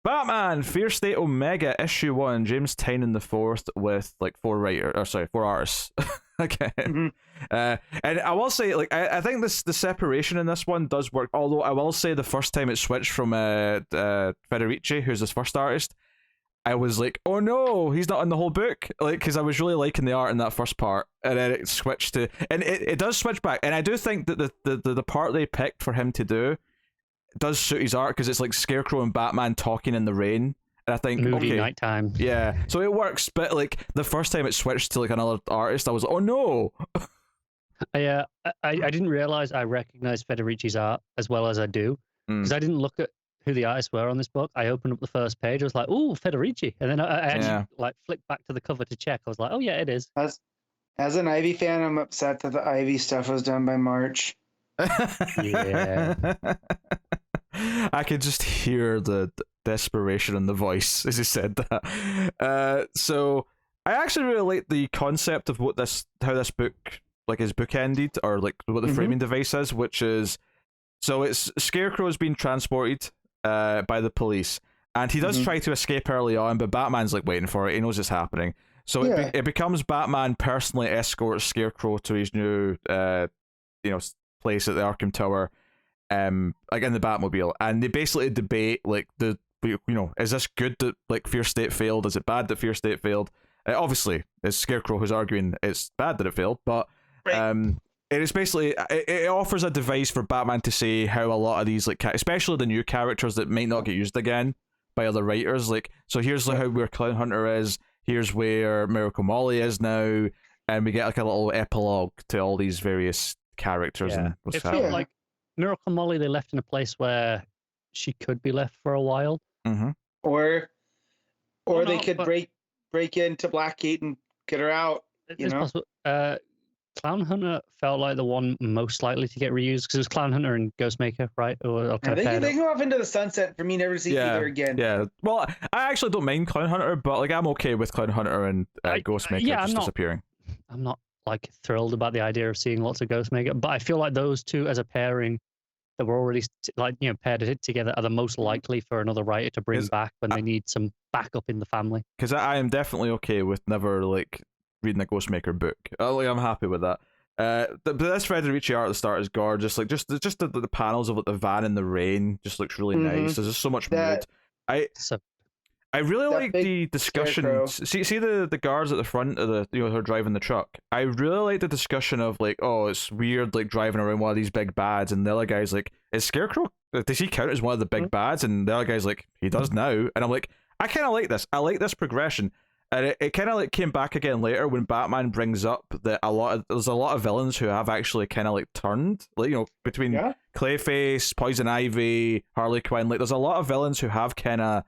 Batman, Fear State Omega, issue 1, James Tynion the fourth with like four artists. Okay. Mm-hmm. And I will say, like, I think the separation in this one does work. Although I will say the first time it switched from Federici, who's his first artist, I was like, oh no, he's not in the whole book. Like, because I was really liking the art in that first part, and then it switched to, and it does switch back. And I do think that the part they picked for him to do does suit his art, because it's like Scarecrow and Batman talking in the rain. And I think, Movie okay, nighttime. yeah, so it works. But like the first time it switched to like another artist, I was like, oh no. I didn't realize I recognized Federici's art as well as I do, because I didn't look at who the artists were on this book. I opened up the first page, I was like, "Ooh, Federici," and then I actually like flicked back to the cover to check. I was like, "Oh yeah, it is." As an Ivy fan, I'm upset that the Ivy stuff was done by March. Yeah. I could just hear the desperation in the voice as he said that. So I actually really like the concept of how this book, like, is bookended, or like what the framing device is, which is, so it's Scarecrow's being transported by the police, and he does try to escape early on, but Batman's like waiting for it. He knows it's happening, so it becomes Batman personally escorts Scarecrow to his new place at the Arkham Tower, like in the Batmobile, and they basically debate like is this good that like Fear State failed? Is it bad that Fear State failed? Obviously, it's Scarecrow who's arguing it's bad that it failed, but it is basically it offers a device for Batman to say how a lot of these, like, especially the new characters that might not get used again by other writers, like, so here's like how where Clown Hunter is, here's where Miracle Molly is now, and we get like a little epilogue to all these various characters and what's happening. It felt like Miracle Molly they left in a place where she could be left for a while, or they could break into Blackgate and get her out. It's possible. Clown Hunter felt like the one most likely to get reused, because it was Clown Hunter and Ghostmaker, right? Or they go off into the sunset for me never to see either again. Yeah, well, I actually don't mind Clown Hunter, but like I'm okay with Clown Hunter and Ghostmaker disappearing. I'm not like thrilled about the idea of seeing lots of Ghostmaker, but I feel like those two as a pairing that were already paired together are the most likely for another writer to bring back when they need some backup in the family. Because I am definitely okay with never like reading a Ghostmaker book. I'm happy with that. But this Federici art at the start is gorgeous. Like just the panels of like the van in the rain just looks really nice. There's just so much mood. I really like the discussion. See the guards at the front of the who are driving the truck. I really like the discussion of like, oh, it's weird like driving around one of these big bads, and the other guy's like, is Scarecrow, does he count as one of the big bads? And the other guy's like, he does now. And I'm like, I kind of like this. I like this progression. And it kind of like came back again later when Batman brings up that there's a lot of villains who have actually kind of like turned, like, between Clayface, Poison Ivy, Harley Quinn. Like, there's a lot of villains who have kind of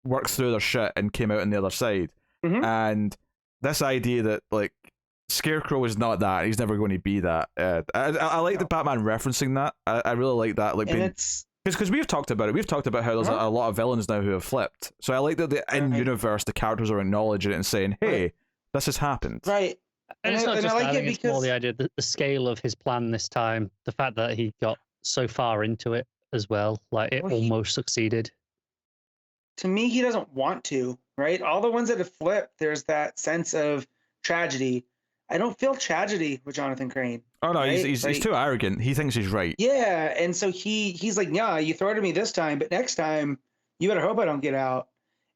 worked through their shit and came out on the other side. And this idea that like Scarecrow is not that, he's never going to be that. I like the Batman referencing that. I really like that. Like, because we've talked about it. We've talked about how there's a lot of villains now who have flipped. So I like that in universe the characters are acknowledging it and saying, "Hey, this has happened." Right. And it's not just that. I think it's more the idea that the scale of his plan this time, the fact that he got so far into it as well, like it almost succeeded. To me, he doesn't want to. Right. All the ones that have flipped, there's that sense of tragedy. I don't feel tragedy with Jonathan Crane. Oh no, right? he's too arrogant. He thinks he's right. Yeah, and so he's like, yeah, you throw it at me this time, but next time you better hope I don't get out.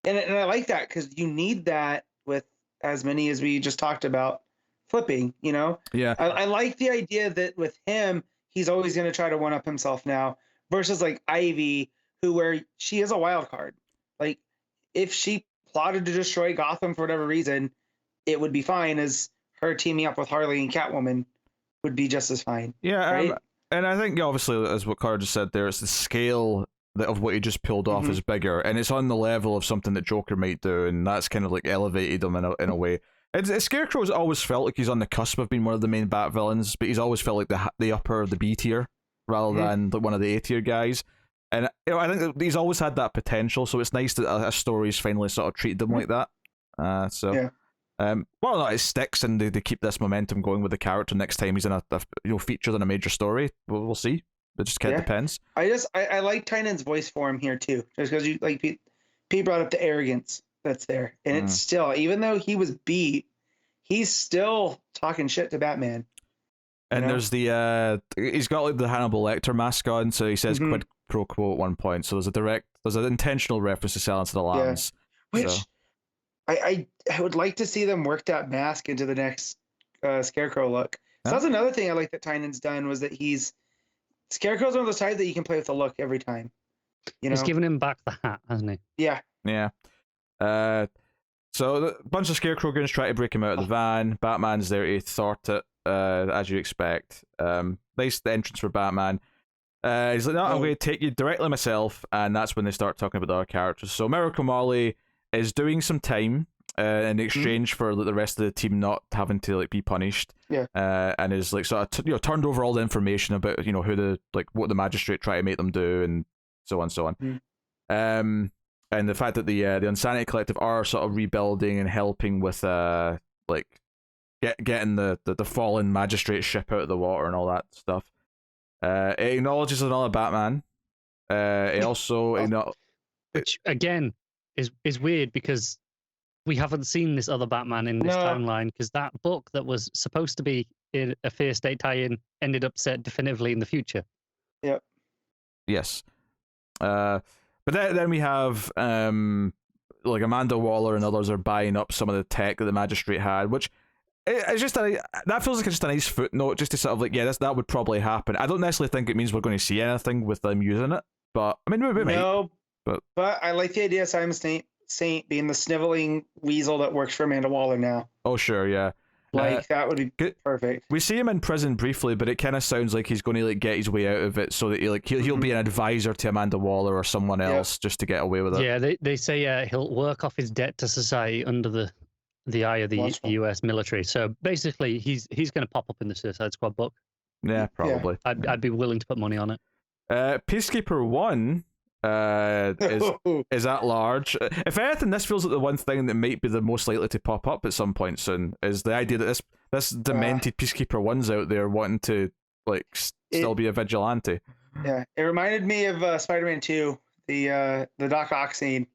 And I like that, because you need that with as many as we just talked about flipping. Yeah. I like the idea that with him, he's always going to try to one up himself now, versus like Ivy, where she is a wild card. Like, if she plotted to destroy Gotham for whatever reason, it would be fine, as her teaming up with Harley and Catwoman would be just as fine. Yeah, right? And I think obviously, as what Carter just said there, it's the scale of what he just pulled off is bigger, and it's on the level of something that Joker might do, and that's kind of like elevated him in a way. Scarecrow's always felt like he's on the cusp of being one of the main Bat villains, but he's always felt like the upper of the B tier rather than like one of the A tier guys. And I think that he's always had that potential, so it's nice that a story's finally sort of treated him like that. Well, no, it sticks, and they keep this momentum going with the character. Next time he's in a featured in a major story, we'll see. It just kind of depends. I like Tynan's voice for him here too, just because you like Pete brought up the arrogance that's there, and it's still, even though he was beat, he's still talking shit to Batman. And there's the he's got like the Hannibal Lecter mask on, so he says quid pro quo at one point. So there's an intentional reference to Silence of the Lambs. Yeah. Which I would like to see them work that mask into the next Scarecrow look. So that's another thing I like that Tynan's done, was that Scarecrow's one of those types that you can play with the look every time. He's given him back the hat, hasn't he? Yeah. Yeah. So a bunch of Scarecrow goons try to break him out of the van. Batman's there to thwart it, as you expect. Nice entrance for Batman. He's like, no, I'm going to take you directly myself, and that's when they start talking about the other characters. So Miracle Molly is doing some time in exchange for the rest of the team not having to like be punished. Yeah. And is like sort of turned over all the information about who what the magistrate try to make them do, and so on, so on. And the fact that the Insanity Collective are sort of rebuilding and helping with getting the fallen magistrate ship out of the water and all that stuff. It acknowledges another Batman. It also which again is weird, because we haven't seen this other Batman in this timeline, because that book that was supposed to be in a Fear State tie-in ended up set definitively in the future. Yep. Yes. But then we have like Amanda Waller and others are buying up some of the tech that the magistrate had, which it's just that feels like just a nice footnote, just to sort of like, that would probably happen. I don't necessarily think it means we're going to see anything with them using it, but I mean, we might. But I like the idea of Simon Saint being the sniveling weasel that works for Amanda Waller now. Oh sure, yeah. That would be perfect. We see him in prison briefly, but it kind of sounds like he's going to like get his way out of it, so that he'll be an advisor to Amanda Waller or someone else just to get away with it. Yeah, they say he'll work off his debt to society under the eye of the U.S. military. So basically, he's going to pop up in the Suicide Squad book. Yeah, probably. Yeah. I'd be willing to put money on it. Peacekeeper 1 is at large. If anything, this feels like the one thing that might be the most likely to pop up at some point soon, is the idea that this demented Peacekeeper 1's out there wanting to still be a vigilante. Yeah, it reminded me of Spider-Man 2, the Doc Ock scene,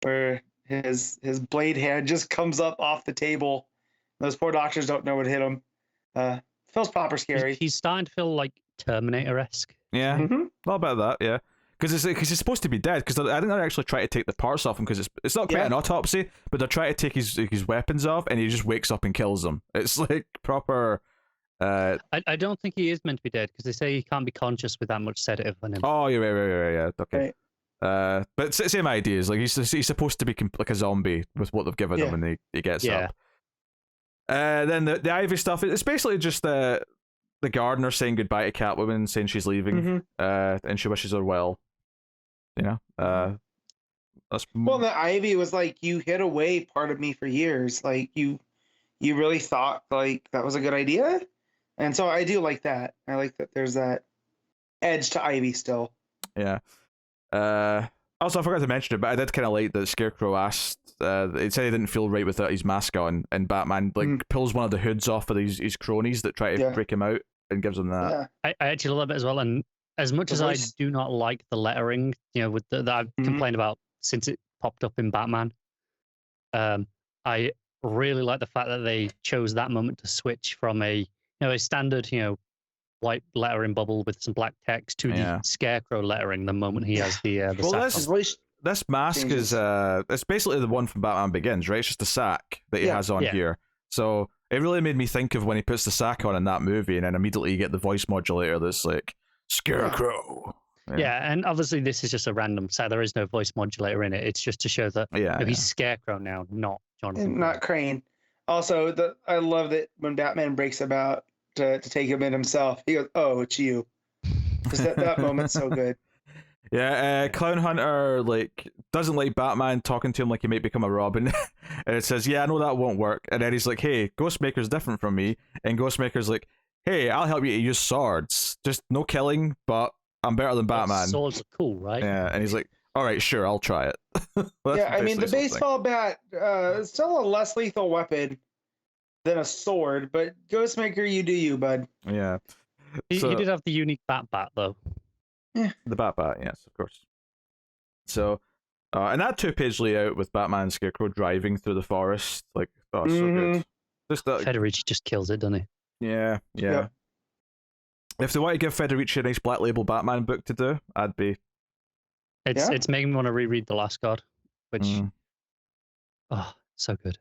where his blade hand just comes up off the table. Those poor doctors don't know what hit him. Feels proper scary. He's starting to feel like Terminator-esque. Yeah, a lot about that, yeah. Because he's supposed to be dead. Because I think they're actually trying to take the parts off him. Because it's not quite an autopsy, but they're trying to take his weapons off, and he just wakes up and kills them. It's like proper. I don't think he is meant to be dead, because they say he can't be conscious with that much sedative on him. Oh, you're right, yeah, okay. Right. But same ideas. Like he's supposed to be like a zombie with what they've given him, and he gets up. Then the Ivy stuff. It's basically just the gardener saying goodbye to Catwoman, saying she's leaving, and she wishes her well. That's the Ivy was like, you hid away part of me for years. Like you really thought like that was a good idea, and so I do like that. I like that there's that edge to Ivy still. Yeah. Also, I forgot to mention it, but I did kind of like that Scarecrow asked. He said he didn't feel right without his mask on, and Batman pulls one of the hoods off of his cronies that try to break him out and gives him that. Yeah. I actually love it as well, and as much as I do not like the lettering, with that I've complained about since it popped up in Batman, I really like the fact that they chose that moment to switch from a standard white lettering bubble with some black text to the Scarecrow lettering the moment he has the this mask is it's basically the one from Batman Begins, right? It's just a sack that he has on here. So it really made me think of when he puts the sack on in that movie, and then immediately you get the voice modulator that's like Scarecrow. Yeah, and obviously this is just a random sack. There is no voice modulator in it. It's just to show that he's Scarecrow now, not Jonathan. Not Crane. Also, I love that when Batman breaks about to take him in himself, he goes, "Oh, it's you." Because that moment's so good. Yeah, Clown Hunter doesn't like Batman talking to him like he might become a Robin, and it says, "Yeah, I know that won't work." And then he's like, "Hey, Ghostmaker's different from me," and Ghostmaker's like, "Hey, I'll help you to use swords, just no killing, but I'm better than Batman." Swords are cool, right? Yeah, and he's like, "All right, sure, I'll try it." I mean, the baseball bat is still a less lethal weapon than a sword, but Ghostmaker, you do you, bud. Yeah. He So did have the unique bat though. the Bat, yes, of course. So, and that 2-page layout with Batman and Scarecrow driving through the forest, like, oh, so good. Just that, Federici just kills it, doesn't he? yeah. Yep. If they want to give Federici a nice Black Label Batman book to do, I'd be. It's making me want to reread The Last God, which, so good.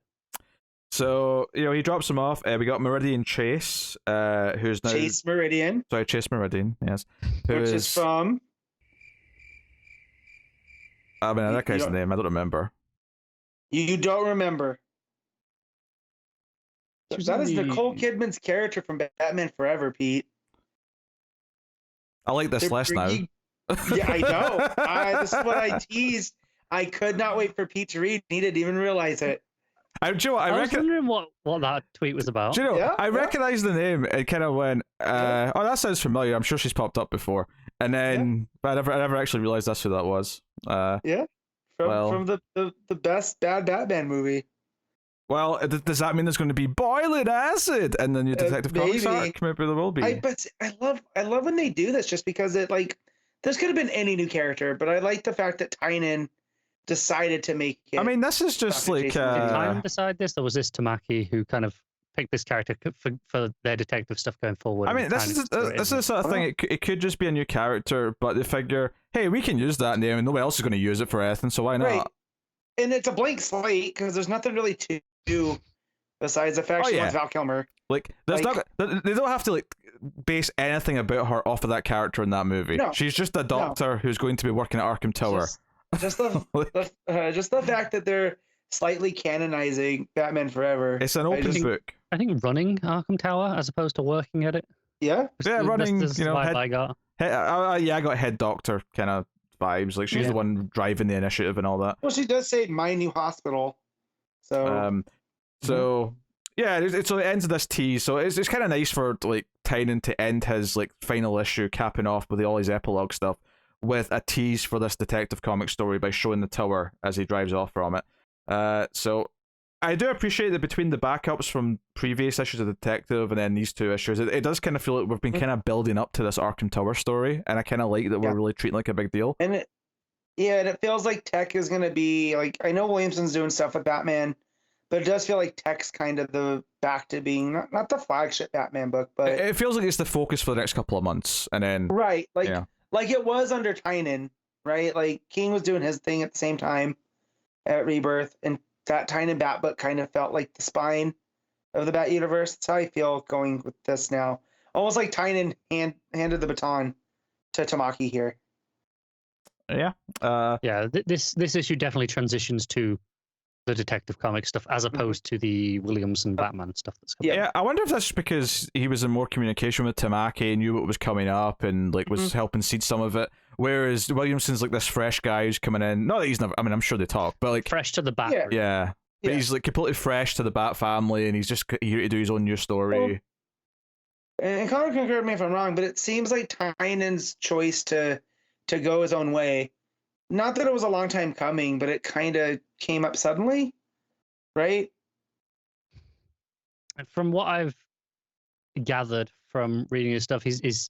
So, he drops him off. We got Meridian Chase, who's now Chase Meridian. Sorry, Chase Meridian, yes. Which is from. I mean, that guy's name. I don't remember. You don't remember. That is Nicole Kidman's character from Batman Forever, Pete. I like this less now. Yeah, I know. This is what I teased. I could not wait for Pete to read. He didn't even realize it. I was wondering what that tweet was about. Do you know, I recognized the name and kind of went, oh, that sounds familiar. I'm sure she's popped up before. And then, but I never actually realized that's who that was. From the best bad Batman movie. Well, does that mean there's going to be boiling acid in the new Detective Comics arc? Maybe there will be. But I love when they do this, just because it, like, this could have been any new character, but I like the fact that Tynion decided to make it. I mean, this is just like... Did Tynion decide this, or was this Tamaki who kind of picked this character for their detective stuff going forward? I mean, this is the sort of thing. It could just be a new character, but they figure, hey, we can use that name, and nobody else is going to use it for anything, so why not? Right. And it's a blank slate, because there's nothing really to do besides the fact she wants Val Kilmer. Like, they don't have to, like, base anything about her off of that character in that movie. No. She's just a doctor who's going to be working at Arkham Tower. Just the fact that they're slightly canonizing Batman Forever. It's an open book. I think running Arkham Tower as opposed to working at it. Yeah, running. That's head, I got. I got head doctor kind of vibes. Like, she's the one driving the initiative and all that. Well, she does say my new hospital. So. So it ends with this tease. So it's kind of nice for, like, Tynion to end his, like, final issue, capping off with all his epilogue stuff with a tease for this Detective Comics story by showing the tower as he drives off from it. So I do appreciate that between the backups from previous issues of Detective and then these two issues, it does kind of feel like we've been kind of building up to this Arkham Tower story, and I kind of like that we're really treating it like a big deal. And it feels like Tech is going to be, like, I know Williamson's doing stuff with Batman, but it does feel like Tech's kind of the back to being not the flagship Batman book, but it feels like it's the focus for the next couple of months, and then like it was under Tynion, right? Like, King was doing his thing at the same time at Rebirth, and that Tynion Bat book kind of felt like the spine of the Bat universe. That's how I feel going with this now. Almost like Tynion handed the baton to Tamaki here. This issue definitely transitions to the Detective Comics stuff as opposed to the Williamson Batman stuff that's coming. Yeah, I wonder if that's because he was in more communication with Tamaki, knew what was coming up, and, like, was helping seed some of it. Whereas Williamson's like this fresh guy who's coming in. Not that he's never. I mean, I'm sure they talk, but, like, fresh to the Bat. Yeah. But he's, like, completely fresh to the Bat family, and he's just here to do his own new story. And Connor can correct me if I'm wrong, but it seems like Tynion's choice to go his own way. Not that it was a long time coming, but it kind of came up suddenly, right? From what I've gathered from reading his stuff, he's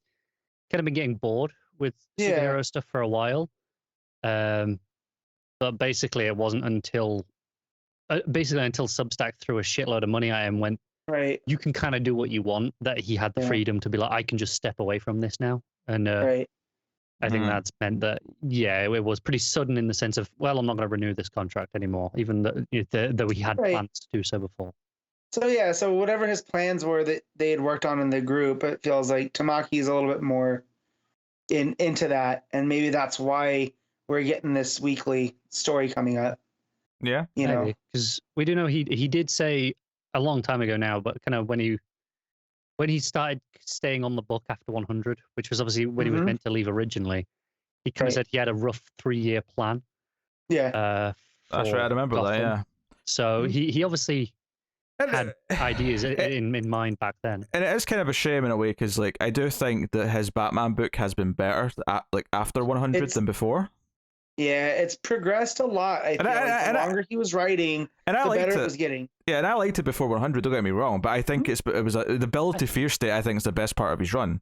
kind of been getting bored with superhero stuff for a while. But basically, it wasn't until Substack threw a shitload of money at him when you can kind of do what you want, that he had the freedom to be like, I can just step away from this now. And I think that's meant that, it was pretty sudden in the sense of, well, I'm not going to renew this contract anymore, even though he had plans to do so before. So whatever his plans were that they had worked on in the group, it feels like Tamaki's a little bit more into that, and maybe that's why we're getting this weekly story coming up. Yeah, you know, because we do know he did say a long time ago now, but kind of when he started staying on the book after 100, which was obviously when he was meant to leave originally, he kind of said he had a rough 3-year plan. Yeah. That's right. I remember Gotham. That, yeah. So he obviously had ideas in mind back then. And it is kind of a shame in a way, because, like, I do think that his Batman book has been better after 100 than before. Yeah, it's progressed a lot. I feel the longer he was writing, the better it was getting. Yeah, and I liked it before 100. Don't get me wrong, but I think it was the build to Fear State. I think is the best part of his run.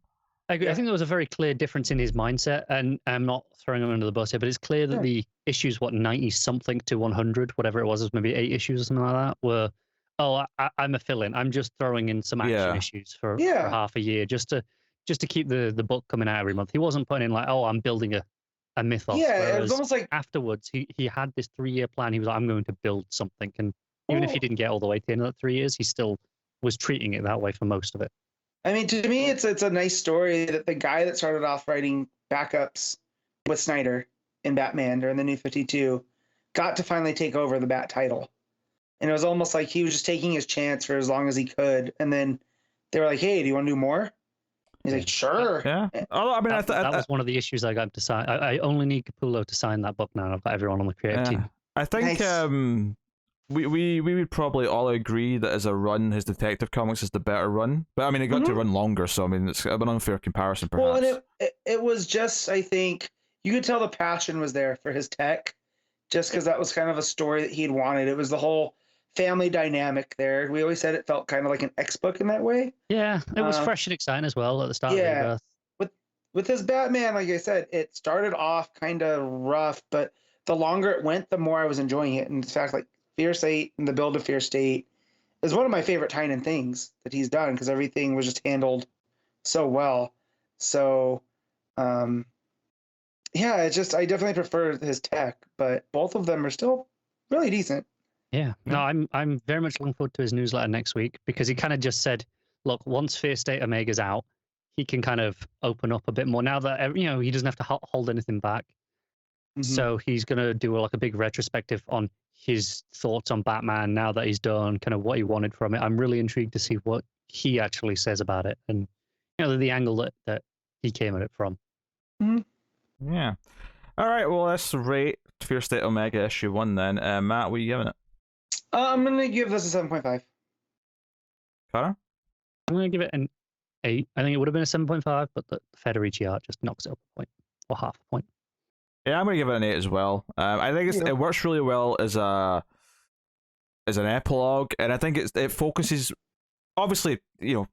I agree. I think there was a very clear difference in his mindset, and I'm not throwing him under the bus here, but it's clear that the issues, 90 something to 100, whatever it was maybe 8 issues or something like that, were, I'm a fill-in. I'm just throwing in some action issues for half a year just to keep the book coming out every month. He wasn't putting in like, I'm building a mythos. Yeah, it was almost like afterwards he had this 3-year plan. He was like, I'm going to build something, and even if he didn't get all the way to the end of that 3 years, he still was treating it that way for most of it. I mean, to me, it's a nice story that the guy that started off writing backups with Snyder in Batman during the New 52 got to finally take over the Bat title. And it was almost like he was just taking his chance for as long as he could. And then they were like, hey, do you want to do more? He's like, sure. Yeah. I mean, that was one of the issues I got to sign. I only need Capullo to sign that book now. I've got everyone on the creative team. I think we would probably all agree that as a run, his Detective Comics is the better run. But I mean, it got to run longer, so I mean, it's an unfair comparison, perhaps. Well, and it was just, I think, you could tell the passion was there for his tech, just because that was kind of a story that he'd wanted. It was the whole family dynamic there. We always said it felt kind of like an X-book in that way. Yeah, it was fresh and exciting as well at the start of Rebirth. With his Batman, like I said, it started off kind of rough, but the longer it went, the more I was enjoying it. And in fact, like Fear State and the build of Fear State is one of my favorite Tynion things that he's done, because everything was just handled so well. So, I definitely prefer his tech, but both of them are still really decent. Yeah, no, I'm very much looking forward to his newsletter next week, because he kind of just said, look, once Fear State Omega's out, he can kind of open up a bit more now that he doesn't have to hold anything back. So he's going to do like a big retrospective on his thoughts on Batman now that he's done, kind of what he wanted from it. I'm really intrigued to see what he actually says about it, and the angle that he came at it from. Yeah. All right, well, let's rate Fear State Omega issue 1 then. Matt, what are you giving it? I'm going to give this a 7.5. Connor? I'm going to give it an 8. I think it would have been a 7.5, but the Federici art just knocks it up a point, or half a point. Yeah, I'm going to give it an 8 as well. I think it works really well as an epilogue, and I think it focuses, obviously, the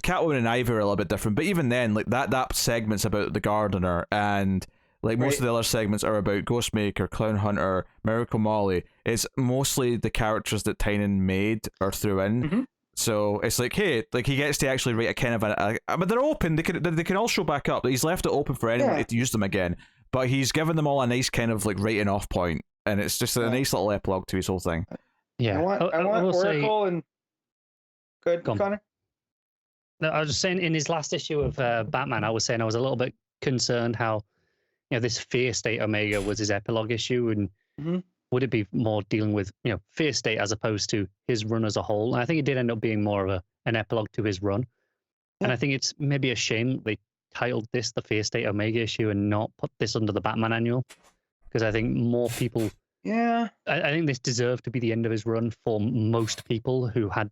Catwoman and Ivy are a little bit different, but even then, like that segment's about the Gardener, and like most of the other segments are about Ghostmaker, Clown Hunter, Miracle Molly. It's mostly the characters that Tynion made or threw in. So it's like, hey, like he gets to actually write a kind of but they're open. They can all show back up. He's left it open for anyone to use them again. But he's given them all a nice kind of like writing off point, and it's just a nice little epilogue to his whole thing. Yeah, I want Oracle and good, Connor. No, I was just saying in his last issue of Batman, I was saying I was a little bit concerned how this Fear State Omega was his epilogue issue, and would it be more dealing with Fear State as opposed to his run as a whole? And I think it did end up being more of an epilogue to his run. And I think it's maybe a shame they titled this the Fear State Omega issue and not put this under the Batman annual, because I think more people. Yeah, I think this deserved to be the end of his run for most people who had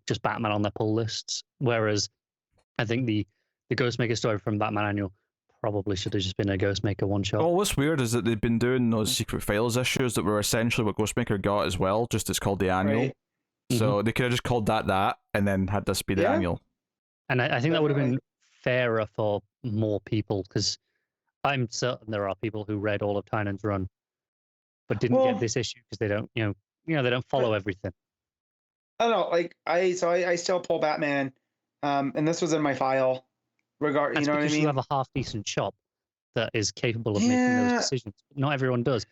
just Batman on their pull lists. Whereas I think the Ghostmaker story from Batman annual probably should have just been a Ghostmaker one shot. Well, what's weird is that they've been doing those Secret Files issues that were essentially what Ghostmaker got as well, just it's called the annual. Right. So they could have just called that and then had this be the annual. And I think that would have been fairer for more people, because I'm certain there are people who read all of Tynion's run but didn't get this issue because they don't they don't follow everything. I don't know, like I still pull Batman, and this was in my file. You know what I mean? You have a half decent shop that is capable of making those decisions. Not everyone does,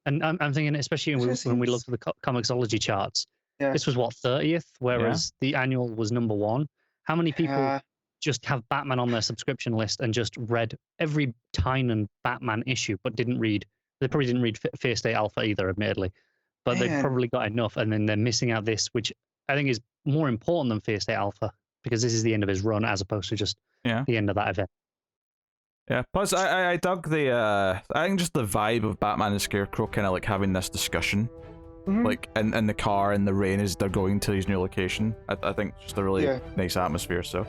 and I'm thinking, especially when we looked at the Comixology charts, this was 30th, whereas the annual was number 1. How many people just have Batman on their subscription list and just read every Tynion Batman issue, but didn't read? They probably didn't read Fear State Alpha either, admittedly, but they probably got enough, and then they're missing out this, which I think is more important than Fear State Alpha, because this is the end of his run as opposed to just the end of that event. Yeah, plus I dug I think just the vibe of Batman and Scarecrow kind of like having this discussion, like in the car in the rain as they're going to his new location. I think just a really nice atmosphere, so.